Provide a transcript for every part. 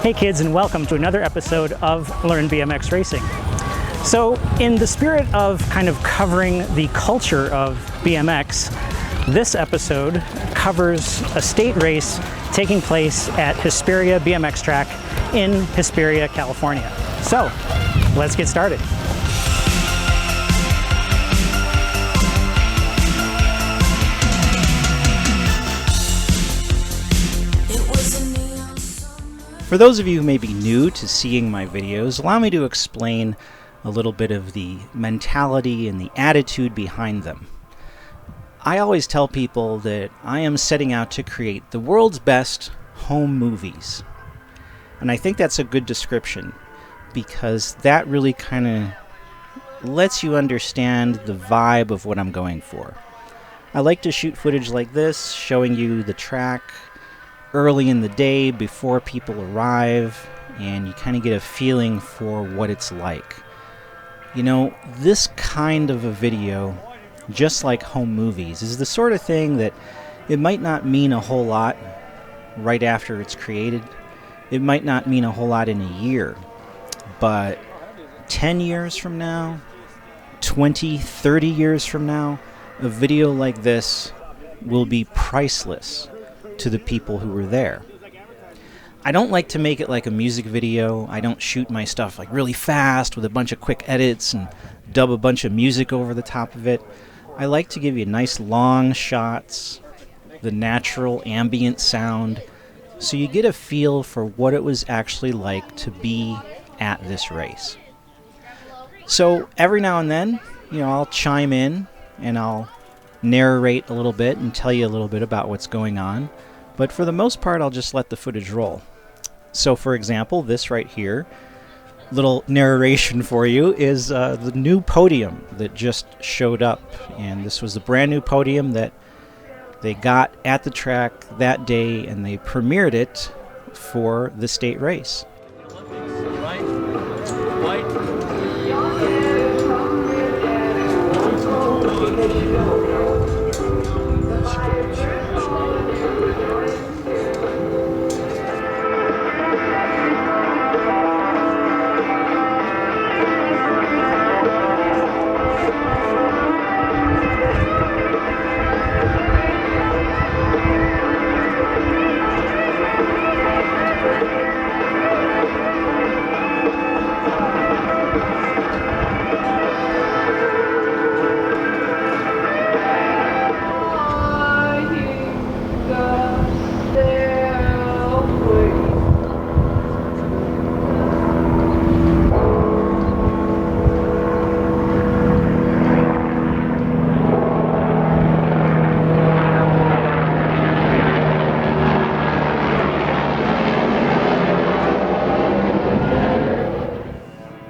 Hey kids, and welcome to another episode of Learn BMX Racing. So in the spirit of kind of covering the culture of BMX, this episode covers a state race taking place at Hesperia BMX track in Hesperia, California. So let's get started. For those of you who may be new to seeing my videos, allow me to explain a little bit of the mentality and the attitude behind them. I always tell people that I am setting out to create the world's best home movies. And I think that's a good description because that really kind of lets you understand the vibe of what I'm going for. I like to shoot footage like this, showing you the track early in the day before people arrive, and you kind of get a feeling for what it's like. You know, this kind of a video, just like home movies, is the sort of thing that it might not mean a whole lot right after it's created. It might not mean a whole lot in a year, but 10 years from now, 20, 30 years from now, a video like this will be priceless to the people who were there. I don't like to make it like a music video. I don't shoot my stuff like really fast with a bunch of quick edits and dub a bunch of music over the top of it. I like to give you nice long shots, the natural ambient sound, so you get a feel for what it was actually like to be at this race. So every now and then, I'll chime in and I'll narrate a little bit and tell you a little bit about what's going on, but for the most part I'll just let the footage roll. So for example, this right here, little narration for you, is the new podium that just showed up, and this was the brand new podium that they got at the track that day, and they premiered it for the state race.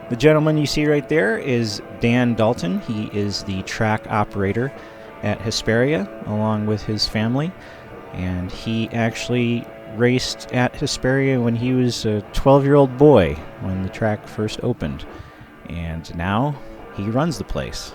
The gentleman you see right there is Dan Dalton. He is the track operator at Hesperia along with his family, and he actually raced at Hesperia when he was a 12-year-old boy when the track first opened, and now he runs the place.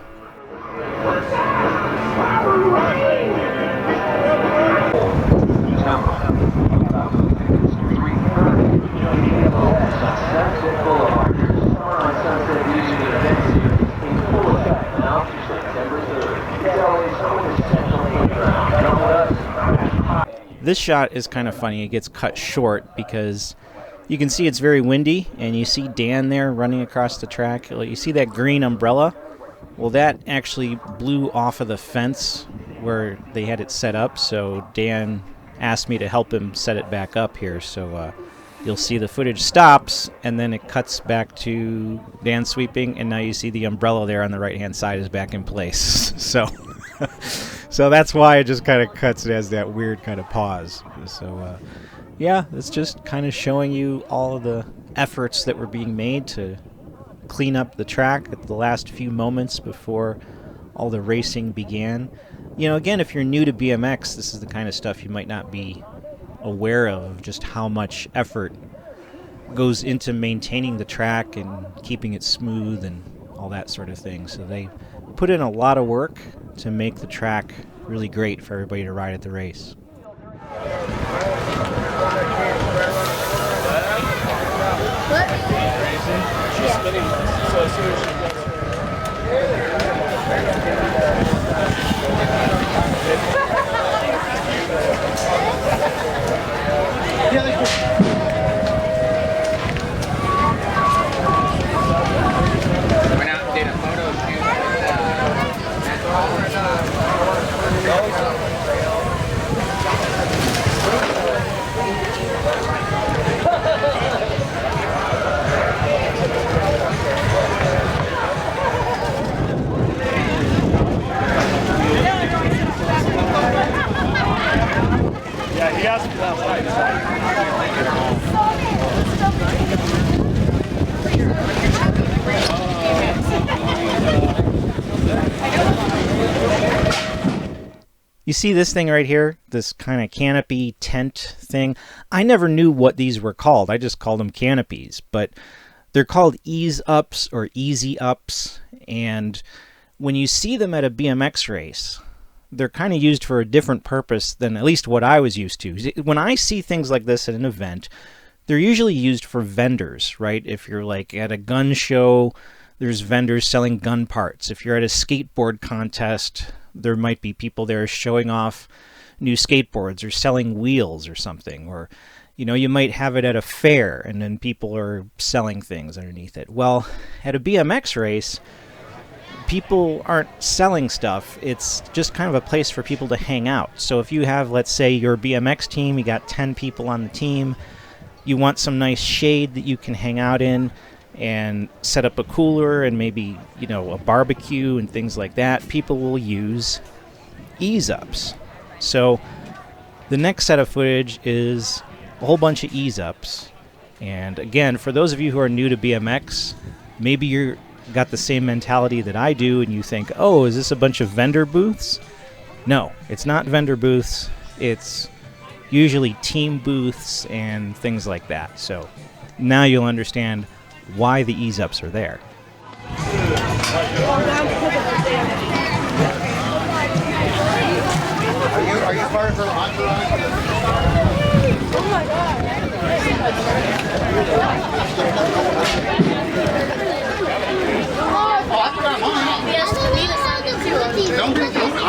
This shot is kind of funny. It gets cut short because you can see it's very windy, and you see Dan there running across the track. You see that green umbrella? Well, that actually blew off of the fence where they had it set up, so Dan asked me to help him set it back up here. So you'll see the footage stops, and then it cuts back to Dan sweeping, and now you see the umbrella there on the right-hand side is back in place. So that's why it just kind of cuts. It has that weird kind of pause. So yeah, it's just kind of showing you all of the efforts that were being made to clean up the track at the last few moments before all the racing began. Again, if you're new to BMX, this is the kind of stuff you might not be aware of, just how much effort goes into maintaining the track and keeping it smooth and all that sort of thing. So they put in a lot of work to make the track really great for everybody to ride at the race. Went out and did a photo shoot. Yeah, he asked me that You see this thing right here, this kind of canopy tent thing? I never knew what these were called. I just called them canopies, but they're called ease ups or easy ups. And when you see them at a BMX race, they're kind of used for a different purpose than at least what I was used to. When I see things like this at an event, they're usually used for vendors, right? If you're like at a gun show, there's vendors selling gun parts. If you're at a skateboard contest, there might be people there showing off new skateboards or selling wheels or something. Or, you know, you might have it at a fair and then people are selling things underneath it. Well, at a BMX race, people aren't selling stuff. It's just kind of a place for people to hang out. So if you have, let's say, your BMX team, you got 10 people on the team, you want some nice shade that you can hang out in and set up a cooler and maybe, you know, a barbecue and things like that, people will use ease-ups. So the next set of footage is a whole bunch of ease-ups. And again, for those of you who are new to BMX, maybe you're got the same mentality that I do and you think, oh, is this a bunch of vendor booths? No, it's not vendor booths. It's usually team booths and things like that. So now you'll understand why the ease-ups are there. Are you part of her entourage? Oh my God.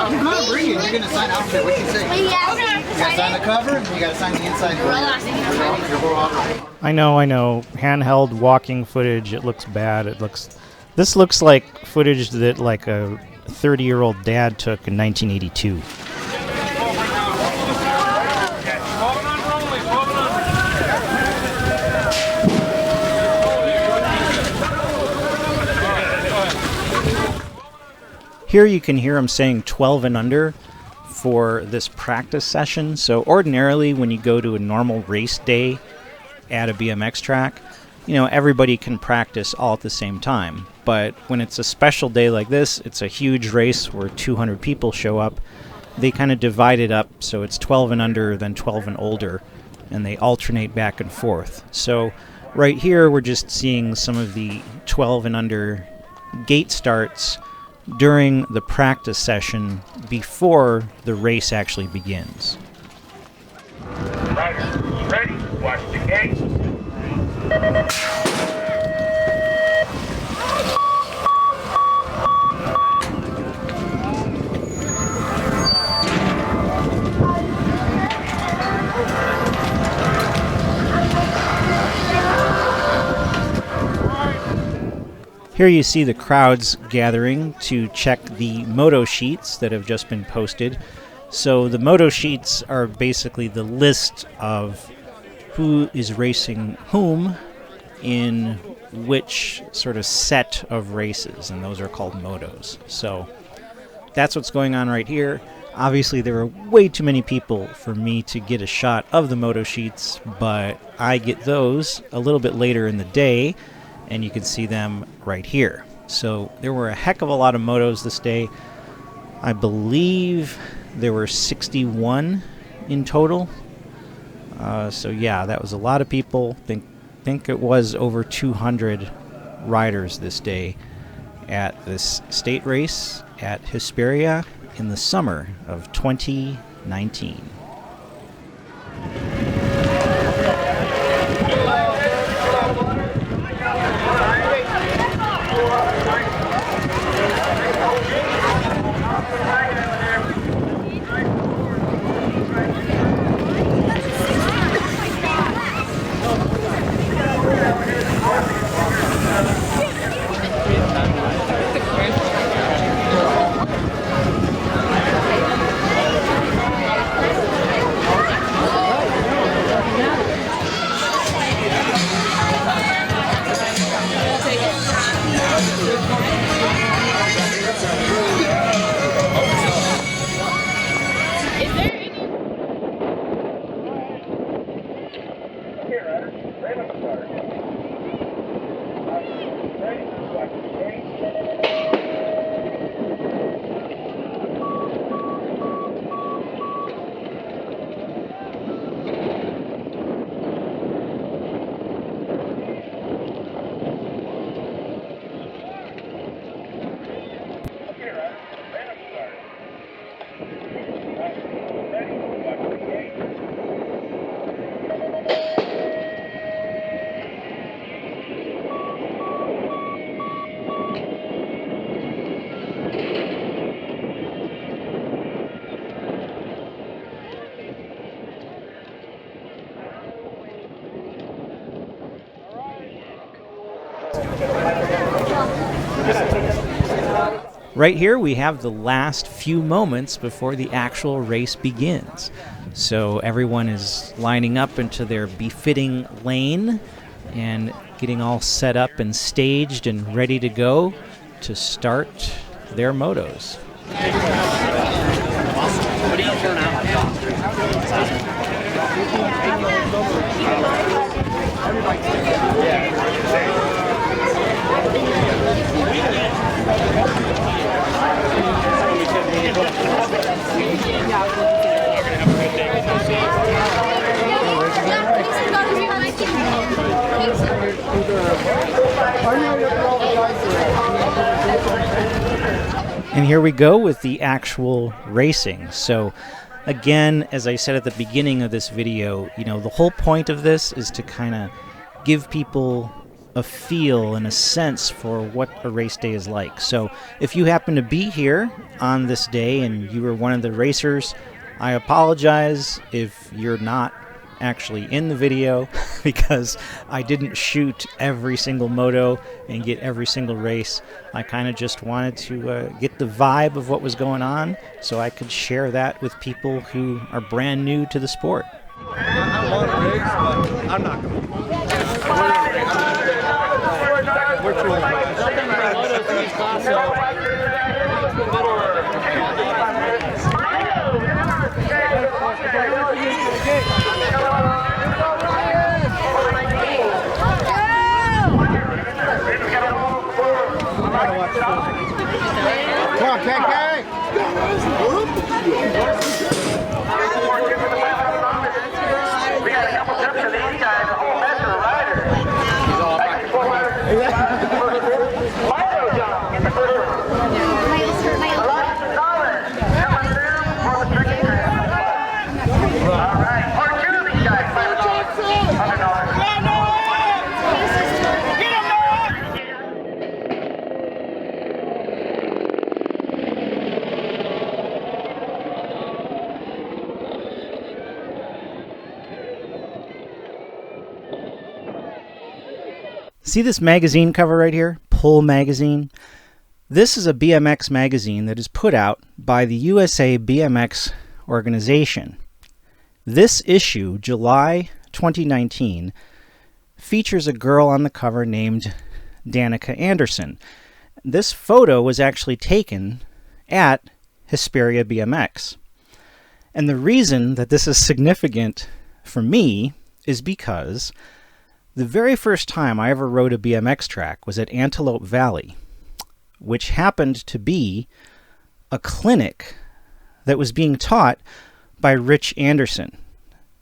I'm going to bring you. You're going to sign outfit. What do you say? You got to sign the cover, and you got to sign the inside. I know. Handheld walking footage, it looks bad. This looks like footage that like a 30-year-old dad took in 1982. Here you can hear him saying 12 and under for this practice session. So ordinarily when you go to a normal race day at a BMX track, you know, everybody can practice all at the same time. But when it's a special day like this, it's a huge race where 200 people show up, they kind of divide it up so it's 12 and under, then 12 and older, and they alternate back and forth. So right here we're just seeing some of the 12 and under gate starts during the practice session before the race actually begins. Riders, ready? Watch the gate. Here you see the crowds gathering to check the Moto sheets that have just been posted. So the Moto sheets are basically the list of who is racing whom in which sort of set of races, and those are called motos. So that's what's going on right here. Obviously there are way too many people for me to get a shot of the Moto sheets, but I get those a little bit later in the day, and you can see them right here. So there were a heck of a lot of motos this day. I believe there were 61 in total. So yeah, that was a lot of people. Think it was over 200 riders this day at this state race at Hesperia in the summer of 2019. Right here we have the last few moments before the actual race begins. So everyone is lining up into their befitting lane and getting all set up and staged and ready to go to start their motos. And here we go with the actual racing. So again, as I said at the beginning of this video, you know, the whole point of this is to kind of give people a feel and a sense for what a race day is like. So if you happen to be here on this day and you were one of the racers, I apologize if you're not actually in the video because I didn't shoot every single moto and get every single race. I kind of just wanted to get the vibe of what was going on so I could share that with people who are brand new to the sport. I want to race, but I'm not going to. Come on, KK! We got a couple tips for these guys, a whole mess of riders. Moto jump in the first one. All right, part two of these guys, $500. See this magazine cover right here? Pull magazine. This is a BMX magazine that is put out by the USA BMX organization. This issue, July 2019, features a girl on the cover named Danica Anderson. This photo was actually taken at Hesperia BMX. And the reason that this is significant for me is because the very first time I ever rode a BMX track was at Antelope Valley, which happened to be a clinic that was being taught by Rich Anderson,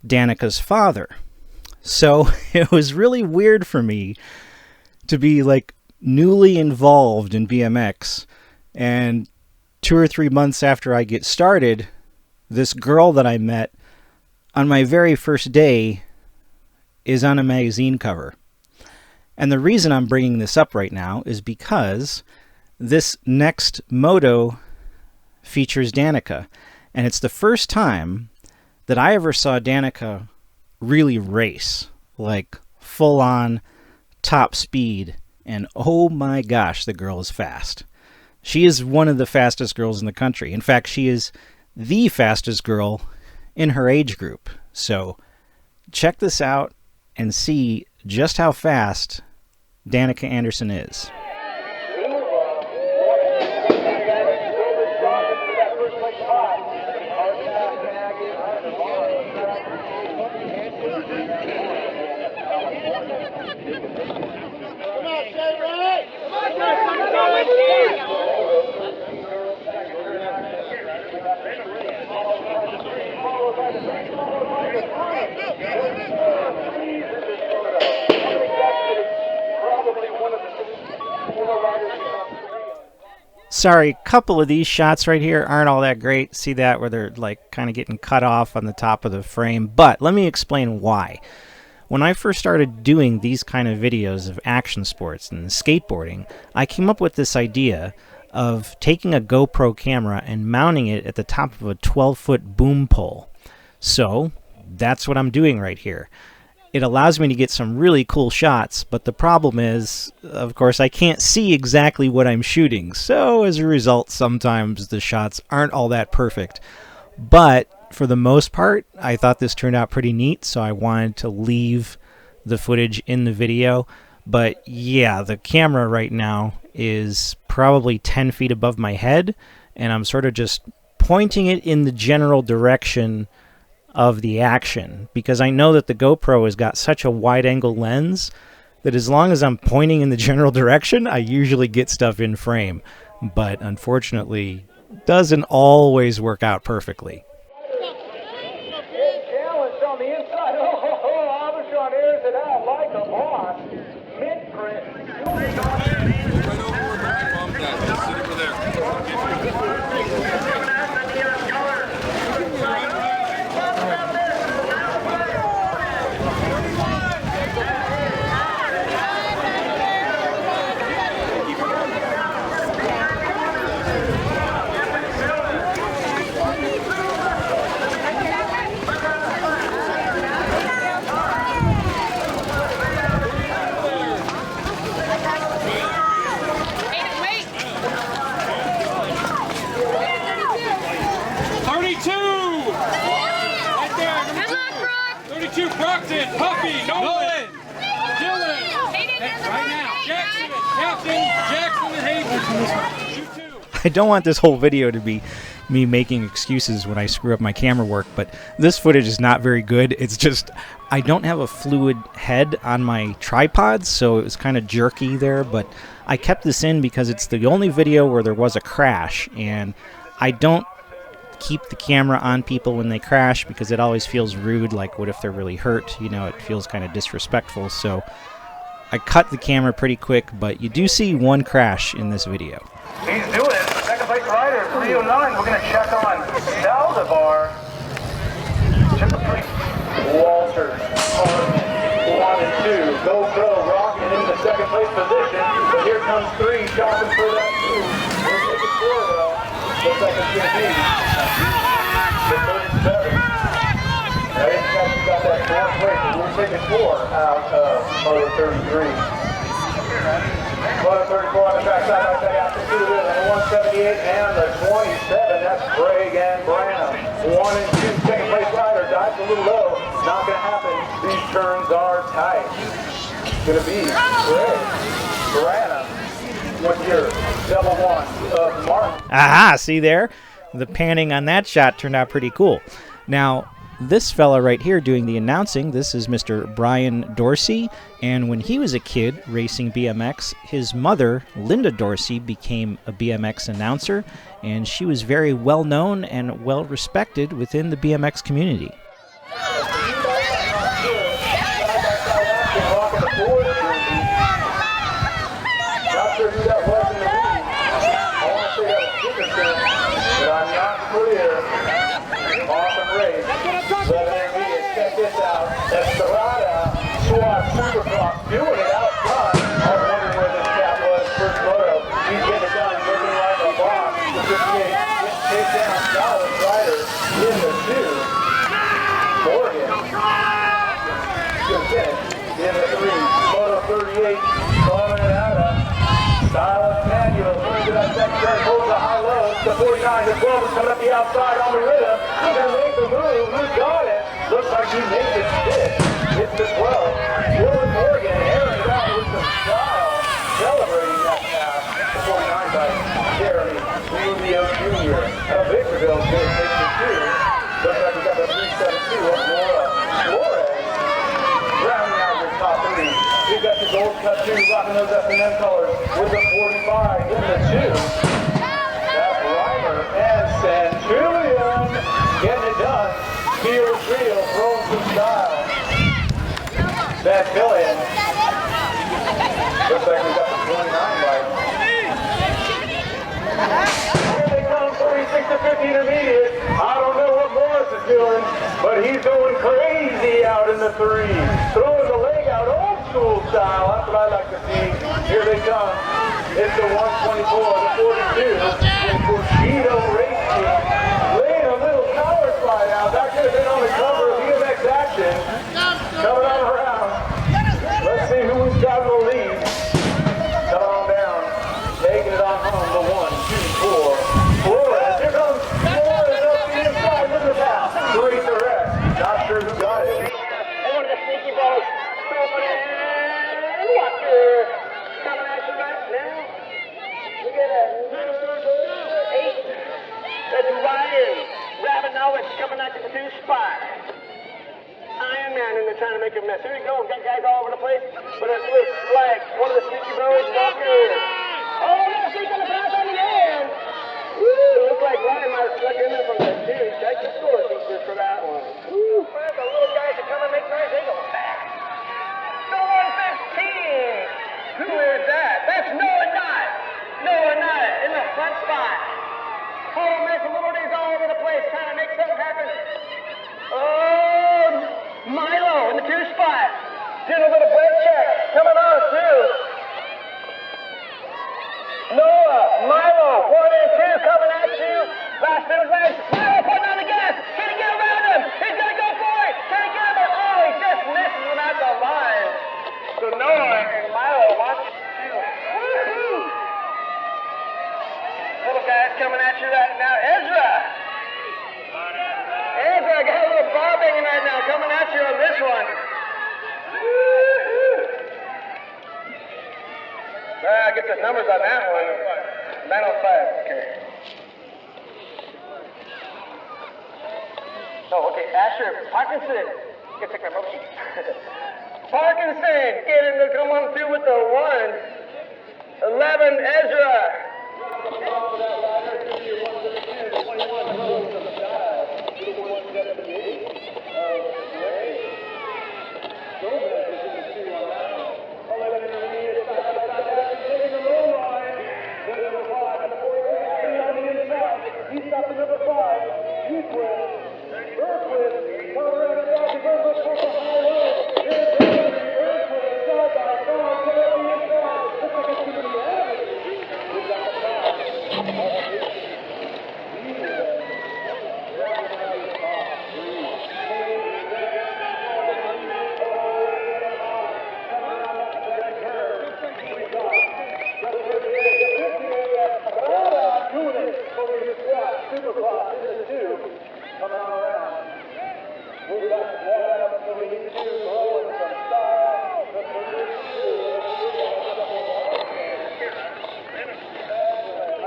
Danica's father. So it was really weird for me to be like newly involved in BMX, and 2 or 3 months after I get started, this girl that I met on my very first day is on a magazine cover. And the reason I'm bringing this up right now is because this next moto features Danica. And it's the first time that I ever saw Danica really race, like full on top speed. And oh my gosh, the girl is fast. She is one of the fastest girls in the country. In fact, she is the fastest girl in her age group. So check this out and see just how fast Danica Anderson is. Sorry, a couple of these shots right here aren't all that great. See that where they're like kind of getting cut off on the top of the frame, but let me explain why. When I first started doing these kind of videos of action sports and skateboarding, I came up with this idea of taking a GoPro camera and mounting it at the top of a 12-foot boom pole. So that's what I'm doing right here. it allows me to get some really cool shots, but the problem is, of course, I can't see exactly what I'm shooting. So as a result, sometimes the shots aren't all that perfect. But for the most part, I thought this turned out pretty neat, so I wanted to leave the footage in the video. But yeah, the camera right now is probably 10 feet above my head, and I'm sort of just pointing it in the general direction of the action, because I know that the GoPro has got such a wide-angle lens that as long as I'm pointing in the general direction, I usually get stuff in frame. But unfortunately, doesn't always work out perfectly. Challenge on the inside. Oh, Abishon airs it out like a boss. Mid-print. Right over where my mom's at. Just sit over there. Brockton, Puppy, Nolan, Dylan, right now, Jackson, Captain, Jackson, and Hayden. Shoot two. I don't want this whole video to be me making excuses when I screw up my camera work, but this footage is not very good. It's just, I don't have a fluid head on my tripod, so it was kind of jerky there, but I kept this in because it's the only video where there was a crash, and I don't keep the camera on people when they crash because it always feels rude. Like, what if they're really hurt? You know, it feels kind of disrespectful. So I cut the camera pretty quick, but you do see one crash in this video. He's doing it. Second place rider, 309. We're going to check on Saldivar. Walter, 1 and 2. GoPro rocking in the second place position. But here comes 3, shopping for that 2. We'll take it 4 though. Looks like it's going to be the 37. Now, this guy's got that 4th place, but we'll take it 4 out of Moto 33. Moto 34 on the backside, like that after 2 and the 178 and the 27. That's Craig and Branham. 1 and 2, second place rider, dives a little low. Not going to happen. These turns are tight. It's going to be Craig Branham. What's your double 1 of Martin? Aha, see there? The panning on that shot turned out pretty cool. Now, this fella right here doing the announcing, this is Mr. Brian Dorsey, and when he was a kid racing BMX, his mother, Linda Dorsey, became a BMX announcer, and she was very well known and well respected within the BMX community. Supercross doing it out front. I was wondering where this cat was first Moto. He's getting it done, looking like a boss. The 58 gets chased down, solid rider in the 2. Morgan. Good finish in the 3. Moto 38 calling it out of Silas Manuel. Going to that second turn, pulls the high low. The 49, the 12 is coming up the outside on the rhythm. He's going to make the move. Who got it? Looks like he makes it stick. It's the 12. Dylan Morgan airing it out with some style, celebrating that pass. The 49 by Jeremy Rubio Jr. Victorville's going to take the 2. Looks like we got the 372 of Laura Flores. Rounding out your top 3. We've got the gold cut 2, rocking those S&M colors with the 45 in the 2. That's Reimer and Centurion getting it done. Steel trio throwing some style. Van Billion. Looks like we got the 29 bike. Here they come, 46 to 50 intermediate. I don't know what Morris is doing, but he's going crazy out in the 3. Throwing the leg out, old school style. That's what I like to see. Here they come. It's the 124, the 42. And Bushido Racing. Laying a little power slide out. That could have been on the cover of BMX Action. Coming on around. out of the lead. Come on down. Taking it on home. The 1, 2, 4. Flores. Here comes Flores up the inside. Look at that. Great direct. Not sure who got it. And one of the sneaky balls. Walker coming at you right now. We got a number 8. That's Ryan Rabinowitz coming at you for 2 spot. Iron Man, and they're trying to make a mess. Here we go. We've got guys all over the place. But it looks like one of the sneaky boys, Walker. Oh, let's see on the pass on the end. Woo, looks like Ryan might have stuck in there from the 2. Check the score features for that one. Woo, the little guys are coming to make nice. They go back. The 115. Who is that? That's Noah Knott. Noah Knott in the front spot. Oh, man, the little days all over the place trying to make something happen. Oh, Milo in the 2 spot. Did a little brake check. Coming on through. Noah, Milo, 1 and 2 coming at you. Last minute race. Milo putting on the gas. Can he get around him? He's going to go for it. Can he get him? Oh, he just misses him at the line. So Noah and Milo watch you. Woo-hoo. Little guys coming at you right now. Ezra got a little ball banging right now, coming at you on this one. I get the numbers on that one. 905, okay. Oh, okay, Asher Parkinson. Get take my motion. Parkinson getting to come on through with the 1. 11, Ezra. Supercross is a 2. Coming on around. Move up, wide up to the 2. Rolling from style. The 32.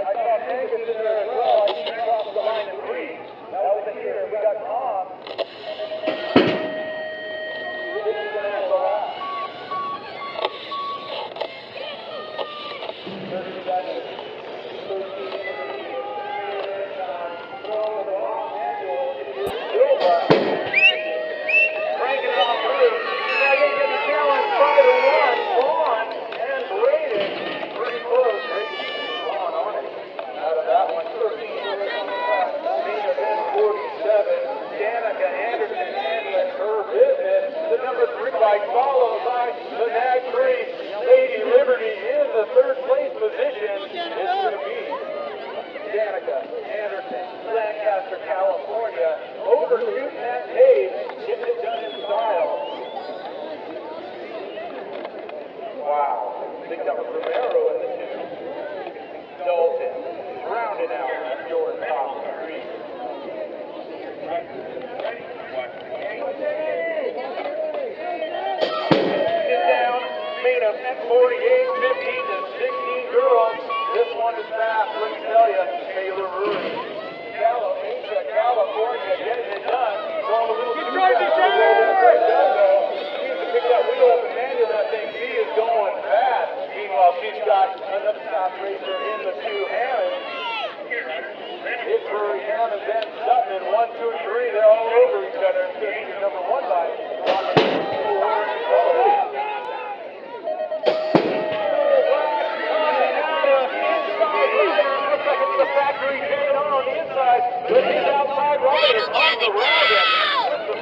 I saw Angus in there as well. He crossed the line in 3. That was the here. We got Tom. Danica Anderson handling her business. The number 3 bike followed by the Nag 3 Lady Liberty in the 3rd place position. It's going to be Danica Anderson, Lancaster, California, overshooting that pace, getting it done in style. Wow. I think that was Romero in the 2. Dalton rounding out your top 3. Sit down, made of 48, 15 to 16 girls. This one is fast, let me tell you. Taylor Ruiz, California, getting it done. Going a little too fast. Needs to pick that wheel up and manual that thing. She is going fast. Meanwhile, she's got another top racer in the 2, Hammond. Hesperia Hammond, then Sutton, 1, 2, 3. They're all over each other. It's going to be number 1 bike. The factory hanging on the inside, but his outside rider on the round.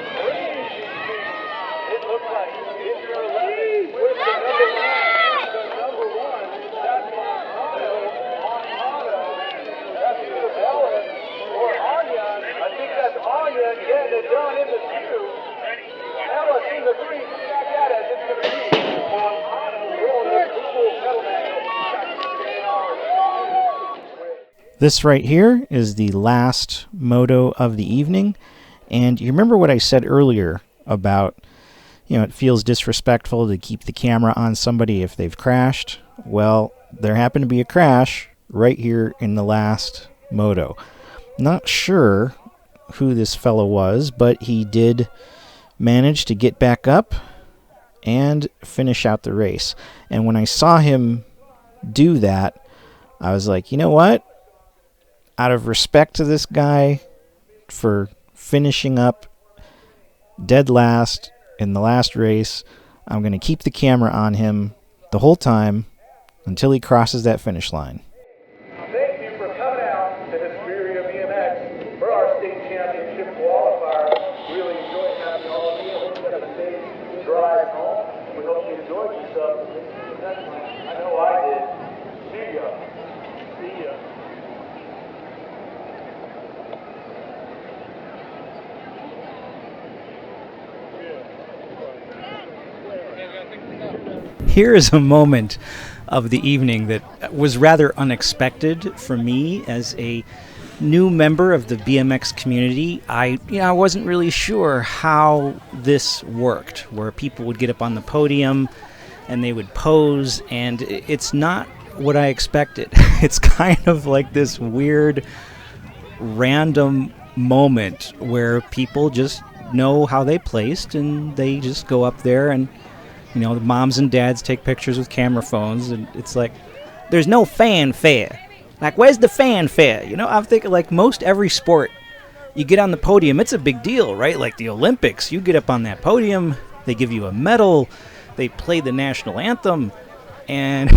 It looks like it's your 11 with the number 1. That's Moto on Moto. That's either Ellen or Anya. I think that's Anya getting it done in the 2. Ella in the 3. Back at it. It's going to be on Moto. This right here is the last moto of the evening. And you remember what I said earlier about, it feels disrespectful to keep the camera on somebody if they've crashed? Well, there happened to be a crash right here in the last moto. Not sure who this fellow was, but he did manage to get back up and finish out the race. And when I saw him do that, I was like, you know what? Out of respect to this guy for finishing up dead last in the last race, I'm going to keep the camera on him the whole time until he crosses that finish line. Thank you for coming out to Hesperia BMX for our state championship qualifier. Really enjoyed having all of you. Hope you have a safe drive home. We hope you enjoyed yourself. I know I did. See ya. See ya. Here is a moment of the evening that was rather unexpected for me as a new member of the BMX community. I wasn't really sure how this worked, where people would get up on the podium and they would pose, and it's not what I expected. It's kind of like this weird, random moment where people just know how they placed and they just go up there and the moms and dads take pictures with camera phones, and it's like, there's no fanfare. Like, where's the fanfare? I'm thinking, like, most every sport, you get on the podium, it's a big deal, right? Like the Olympics, you get up on that podium, they give you a medal, they play the national anthem, and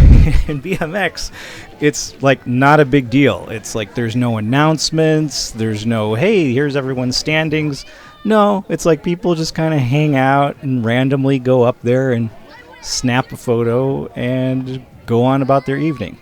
in BMX, it's, like, not a big deal. It's like there's no announcements, there's no, hey, here's everyone's standings. No, it's like people just kind of hang out and randomly go up there and snap a photo and go on about their evening.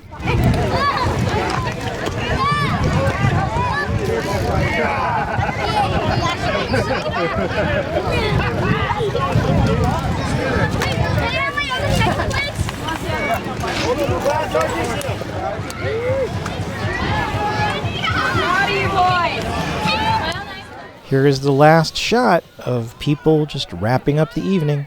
Here is the last shot of people just wrapping up the evening.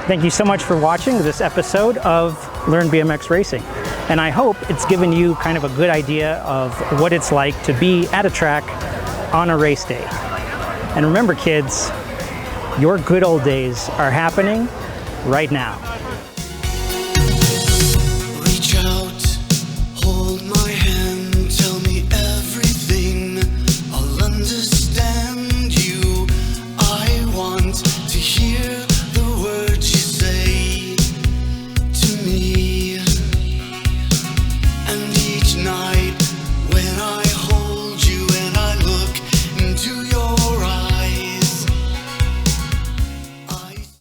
Thank you so much for watching this episode of Learn BMX Racing. And I hope it's given you kind of a good idea of what it's like to be at a track on a race day. And remember, kids, your good old days are happening right now.